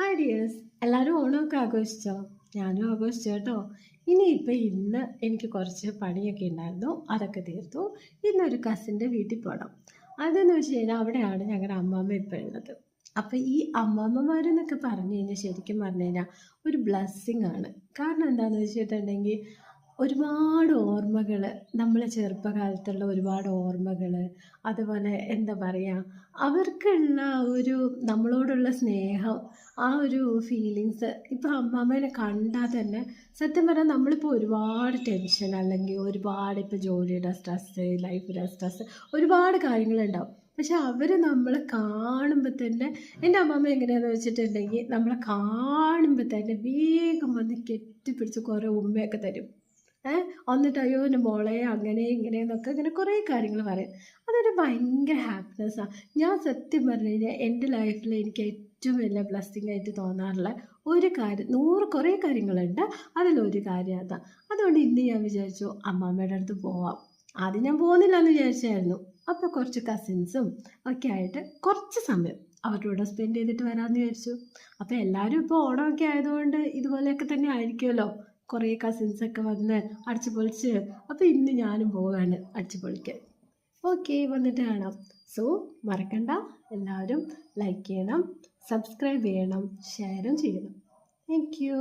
Hi dears, എല്ലാവരും ഓണമൊക്കെ ആഘോഷിച്ചോ? ഞാനും ആഘോഷിച്ചു കേട്ടോ. ഇന്ന് എനിക്ക് കുറച്ച് പണിയൊക്കെ ഉണ്ടായിരുന്നു, അതൊക്കെ തീർത്തു. ഇന്നൊരു കസിൻ്റെ വീട്ടിൽ പോകണം. അതെന്ന് വെച്ച് കഴിഞ്ഞാൽ അവിടെയാണ് ഞങ്ങളുടെ അമ്മാമ്മ ഇപ്പോൾ ഉള്ളത്. അപ്പം ഈ അമ്മാമ്മമാരെന്നൊക്കെ പറഞ്ഞു കഴിഞ്ഞാൽ ശരിക്കും പറഞ്ഞു കഴിഞ്ഞാൽ ഒരു ബ്ലെസ്സിങ് ആണ്. കാരണം എന്താണെന്ന് വെച്ചിട്ടുണ്ടെങ്കിൽ ഒരുപാട് ഓർമ്മകൾ, നമ്മളെ ചെറുപ്പകാലത്തുള്ള ഒരുപാട് ഓർമ്മകൾ, അതുപോലെ എന്താ പറയുക, അവർക്കുള്ള ഒരു നമ്മളോടുള്ള സ്നേഹം, ആ ഒരു ഫീലിങ്സ് ഇപ്പോൾ അമ്മാമ്മേനെ കണ്ടാൽ തന്നെ സത്യം പറഞ്ഞാൽ നമ്മളിപ്പോൾ ഒരുപാട് ടെൻഷൻ അല്ലെങ്കിൽ ഒരുപാട് ഇപ്പോൾ ജോലിയുടെ സ്ട്രെസ്സ്, ലൈഫിലെ സ്ട്രെസ്സ്, ഒരുപാട് കാര്യങ്ങളുണ്ടാവും. പക്ഷെ അവർ നമ്മളെ കാണുമ്പോൾ തന്നെ, എൻ്റെ അമ്മമ്മ എങ്ങനെയാണെന്ന് വെച്ചിട്ടുണ്ടെങ്കിൽ നമ്മളെ കാണുമ്പോൾ തന്നെ വേഗം വന്ന് കെട്ടിപ്പിടിച്ച് കുറേ ഉമ്മയൊക്കെ തരും. എന്നിട്ട് അയ്യോ എൻ്റെ മോളെ അങ്ങനെ ഇങ്ങനെ എന്നൊക്കെ ഇങ്ങനെ കുറേ കാര്യങ്ങൾ പറയും. അതൊരു ഭയങ്കര ഹാപ്പിനെസ്സാണ്. ഞാൻ സത്യം പറഞ്ഞു കഴിഞ്ഞാൽ എൻ്റെ ലൈഫിൽ എനിക്ക് ഏറ്റവും വലിയ ബ്ലെസ്സിങ് ആയിട്ട് തോന്നാറുള്ള ഒരു കാര്യം, കുറേ കാര്യങ്ങളുണ്ട്, അതിലൊരു കാര്യം അതാണ്. അതുകൊണ്ട് ഇന്ന് ഞാൻ വിചാരിച്ചു അമ്മാമ്മയുടെ അടുത്ത് പോവാം. ആദ്യം ഞാൻ പോകുന്നില്ല എന്ന് വിചാരിച്ചായിരുന്നു. അപ്പോൾ കുറച്ച് കസിൻസും ഒക്കെ ആയിട്ട് കുറച്ച് സമയം അവരുടെ കൂടെ സ്പെൻഡ് ചെയ്തിട്ട് വരാമെന്ന് വിചാരിച്ചു. അപ്പോൾ എല്ലാവരും ഇപ്പോൾ ഓണമൊക്കെ ആയതുകൊണ്ട് ഇതുപോലെയൊക്കെ തന്നെ ആയിരിക്കുമല്ലോ, കുറേ കസിൻസൊക്കെ വന്ന് അടിച്ച് പൊളിച്ച്. അപ്പോൾ ഇന്ന് ഞാനും പോവുകയാണ് അടിച്ച് പൊളിക്കാൻ. ഓക്കെ, വന്നിട്ട് കാണാം. സോ മറക്കണ്ട, എല്ലാവരും ലൈക്ക് ചെയ്യണം, സബ്സ്ക്രൈബ് ചെയ്യണം, ഷെയറും ചെയ്യണം. Thank you.